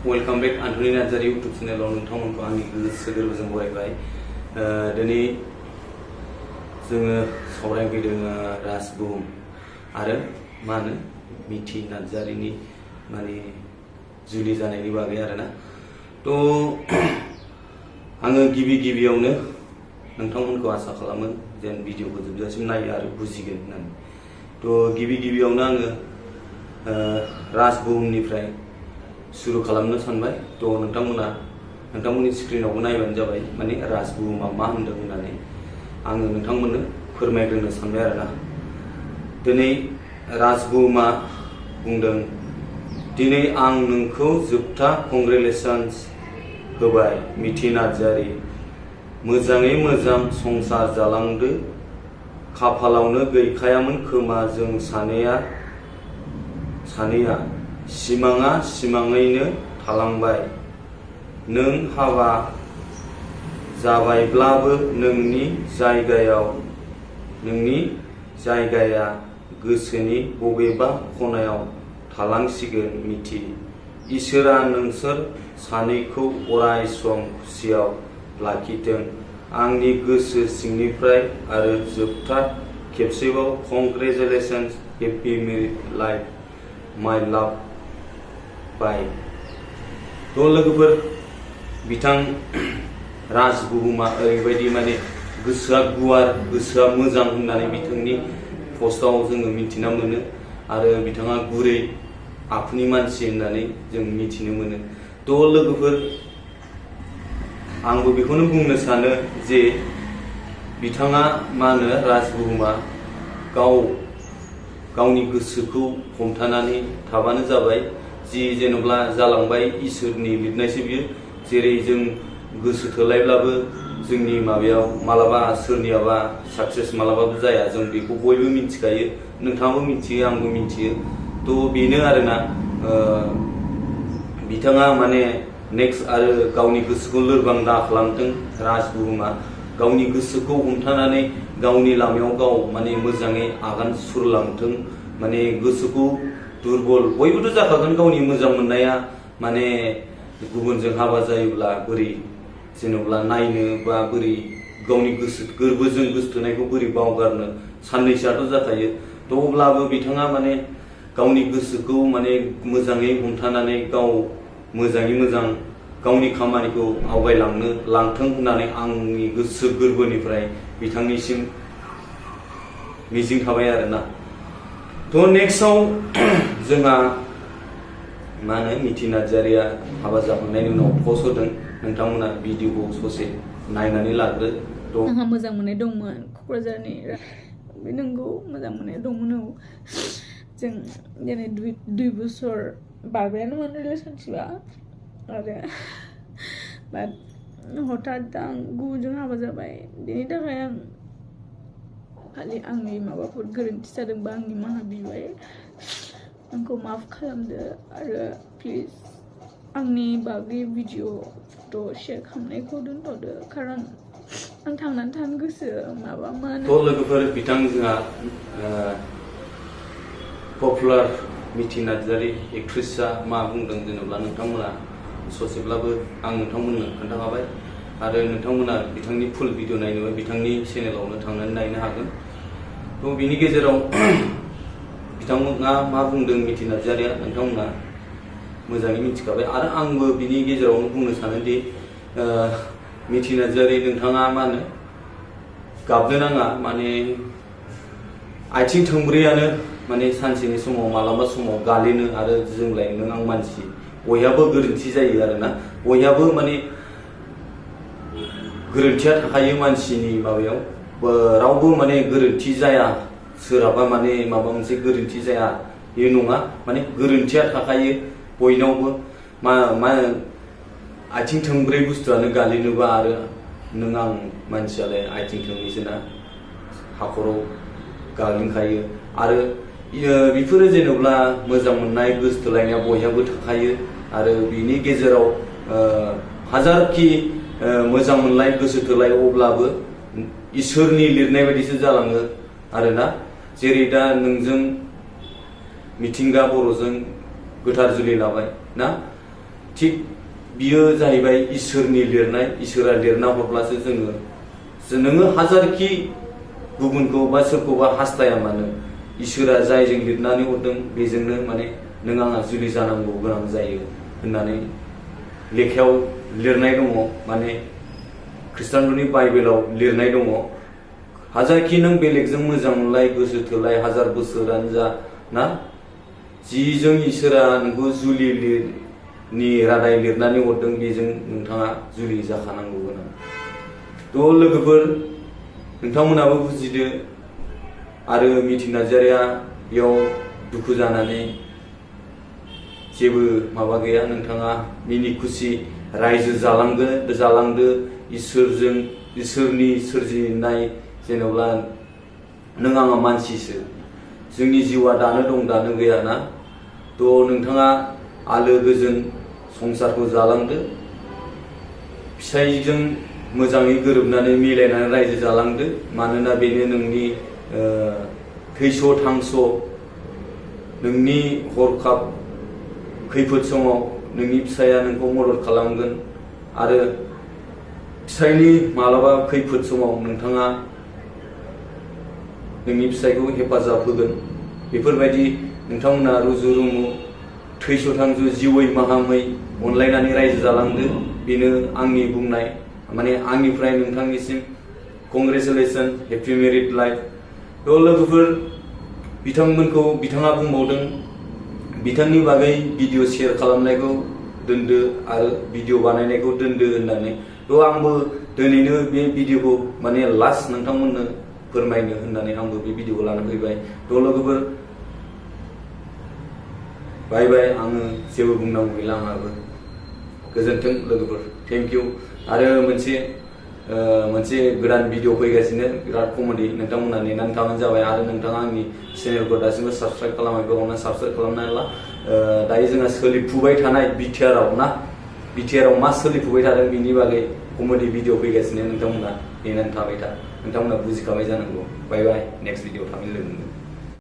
Welcome back मिथि Narzary YouTube channel नोंथांमोनखौ आंनि गोसो गोरबोजों बरायबाय। दिनै जोङो सावरायफैदों राजबुहुम आरो मा होनो मिथि नार्जारीनि माने जुलि जानायनि बागै आरोना। तो आङो गिबियावनो नोंथांमोनखौ आसा खालामो जेन भिडिअखौ जोबजासिम नायो आरो बुजिगोन होननानै। तो गिबियावनो आङो राजबुहुमनिफ्राय शुरू खालामनो सानबाय। तो नोंथांमोननि स्क्रिनावबो नायबानो जाबाय माने राजबुहुमा मा होनदों होननानै आङो नोंथांमोननो फोरमायग्रोनो सानबाय आरोना। दिनै राजबुहुमा बुंदों, दिनै आं नोंखौ जोबथा कंग्रेचुलेशन्स होबाय मिथि नार्जारी, मोजाङै मोजां संसार जालांदो। खाफालावनो गैखायामोन खोमा जों सानैया सिमाङा सिमाङैनो थालांबाय। नों हाबा जाबायब्लाबो नोंनि जायगाया गोसोनि बबेबा खनायाव थालांसिगोन मिथि। इसोरा नोंसोर सानैखौ अराय सम खुसियाव लाखिथों। आंनि गोसो सिंनिफ्राय आरो जोबथा खेबसेबाव कंग्रेचुलेशन्स, हेपि मेरिड लाइफ माय लाभ बाय। तो लोगोफोर, बिथां राजबुहुमा ओरैबायदि माने गोसोआ गुवार, गोसोआ मोजां होननानै बिथांनि पस्टआव जोङो मिथिना मोनो आरो बिथाङा गुरै आखुनि मानसि होननानै जों मिथिनो मोनो। तो लोगोफोर, आंबो बेखौनो बुंनो सानो जे बिथाङा मा होनो राजबुहुमा गावनि गोसोखौ हमथानानै थाबानो जाबाय। जि जेनेबा जालांबाय इसोरनि लिरनायसो बियो। जेरै जों गोसो थोलायब्लाबो जोंनि माबायाव मालाबा सोरनियाबा साक्सेस मालाबाबो जाया, जों बेखौ बयबो मिथिखायो, नोंथाङाबो मिथियो, आंबो मिथियो। तो बेनो आरोना, बिथाङा माने नेक्स्ट आरो गावनि गोसोखौ लोरबां दा खालामथों। राजबुहुमा गावनि गोसोखौ हमथानानै गावनि लामायाव गाव माने मोजाङै आगान सुरलांथों। माने गोसोखौ दुरबल बयबोथ' जाखागोन। गावनि मोजां मोननाया माने गुबुनजों हाबा जायोब्ला बोरै जेनेबा नायनो बा बोरै गावनि गोसो गोरबोजों गोसोथोनायखौ बोरै बावगारनो साननैसोआथ' जाखायो। थ' अब्लाबो बिथाङा माने गावनि गोसोखौ माने मोजाङै हमथानानै गाव मोजाङै मोजां गावनि खामानिखौ आवगायलांनो लांथों होननानै आंनि गोसो गोरबोनिफ्राय बिथांनिसिम मिजिं थाबाय आरोना। थ' नेक्स्टआव जोंहा मा होनो मिथि नार्जारीया हाबा जाखांनायनि उनाव पस्ट होदों। नोंथांमोना भिडिअखौ ससे नायनानै लाग्रो। आंहा मोजां मोननाय दंमोन क'क्राझारनि, बे नंगौ मोजां मोननाय दंमोन। औ, जों दिनै 2 बोसोर बारबायानोमोन रिलेसनशिपआ आरो बाट हठात आं गुबुनजों हाबा जाबाय। बेनि थाखाय आं खालि आंनि माबाफोर गोरोन्थि जादोंबा आं निमाहा बिबाय, आंखौ माफ खालामदो आरो प्लिज आंनि बागै भिडिअ फट' शेयार खालामनायखौ दोनथ'दो, खारन आं थांनानै थानो गोसो माबामोन। थ' लोगोफोर, बिथां जोंहा पपुलार मिथि नार्जारी एक्ट्रेसआ मा बुंदों जेनेबा नोंथांमोना ससेब्लाबो आं नोंथांमोननो खोन्थाखाबाय आरो नोंथांमोना बिथांनि फुल भिडिअ नायनोबा बिथांनि चेनेलावनो थांनानै नायनो हागोन। थ' बिनि गेजेराव बिथांमोना मा बुंदों मिथि नार्जारीया नोंथांमोना मोजाङै मिथिखाबाय आरो आंबो बिनि गेजेरावनो बुंनो सानोदि मिथि नार्जारी, नोंथाङा मा होनो गाबनो नाङा। माने आथिं थोंब्रैयानो माने सानसेनि समाव मालाबा समाव गालिनो आरो जोंलाय नों आं मानसि, बयहाबो गोरोन्थि जायो आरोना। बयहाबो माने गोरोन्थिया थाखायो मानसिनि माबायाव, रावबो माने गोरोन्थि जाया, सोरहाबा माने माबा मोनसे गोरोन्थि जाया बे नङा। माने गोरोन्थिया थाखायो बयनावबो। मा आथिं थोंब्रै बुस्थुआनो गालिनोबा आरो नों आं मानसियालाय आथिं थोंनैसोना हाखराव गालिनखायो। आरो बेफोरो जेनेबा मोजां मोननाय गोसोथोलायनाया बयहाबो थाखायो आरो बिनि गेजेराव हाजारखि मोजां मोनलाय गोसोथोलाय अब्लाबो इसोरनि लिरनाय बायदिसो जालाङो आरोना। जेरै दा नोंजों मिथिंगा बर'जों गोथार जुलि लाबाय ना, थिग बियो जाहैबाय इसोरनि लिरनाय इसोरा लिरना हरब्लासो नोङो हाजारखि गुबुनखौ बा सोरखौबा हास्थाया मानो इसोरा जायजों लिरनानै हरदों बेजोंनो माने नों आंहा जुलि जानांगौ गोनां जायो होननानै लेखायाव लिरनाय दङ माने खृष्टानफोरनि बाइबेलाव लिरनाय दङ हाजारखि नों बेलेगजों मोजां मोनलाय गोसो थोलाय हाजार बोसोरानो जा ना जिजों इसोरा नोंखौ जुलिनि रादाय लिरनानै हरदों बेजों नोंथाङा जुलि जाखानांगौ गोनां थ' लोगोफोर नोंथांमोनाबो बुजिदो आरो मिथि नार्जारिया बेयाव दुखु जानानै जेबो माबा गैया नोंथाङा मिनि खुसि रायजो जालांदो इसोरनि सोरजिनाय जेनेबा नों आंहा मानसिसो जोंनि जिउआ दानो दं दानो गैया ना थ' नोंथाङा आलो गोजोन संसारखौ जालांदो फिसायजों मोजाङै गोरोबनानै मिलायनानै रायजो जालांदो मानोना बेनो नोंनि थैस' थांस' नोंनि हरखाब खैफोद समाव नोंनि फिसाया नोंखौ मदद खालामगोन आरो फिसायनि मालाबा खैफोद समाव नोंथाङा नोंनि फिसायखौ हेफाजाब होगोन बेफोरबायदि नोंथांमोना रुजु रुमु थैस' थांस' जिउयै माहामै अनलायनानै रायजो जालांदो बेनो आंनि बुंनाय माने आंनिफ्राय नोंथांनिसिम कंग्रेचुलेसन हेपि मेरिड लाइफ थ' लोगोफोर बिथाङा बुंबावदों बिथांनि बागै भिडिअ शेयार खालामनायखौ दोनदो आरो भिडिअ बानायनायखौ दोनदो होननानै थ' आंबो दिनैनो बे भिडिअखौ माने लास्ट नोंथांमोननो फोरमायनो होननानै आंबो बे भिडिअखौ लानानै फैबाय थ' लोगोफोर बाय बाय आङो जेबो बुंनांगौ गैला आंहाबो गोजोन्थों लोगोफोर थेंक इउ आरो मोनसे गोदान भिडिअ फैगासिनो बिराद कमेडि नोंथांमोना नेनानै थाबानो जाबाय आरो नोंथाङा आंनि चेनेलखौ दासिमबो साबस्क्राइब खालामाखै अननानै साबस्क्राइब खालामना ला दायो जोंहा सोलिफुबाय थानाय बिटिआराव मा सोलिफुबाय थादों बिनि बागै कमेडि भिडिअ फैगासिनो नोंथांमोना नेनानै थाबाय था नोंथांमोना बुजिखाबाय जानांगौ बाय बाय नेक्स्ट भिडिअ थाबैनो लोगो मोनगोन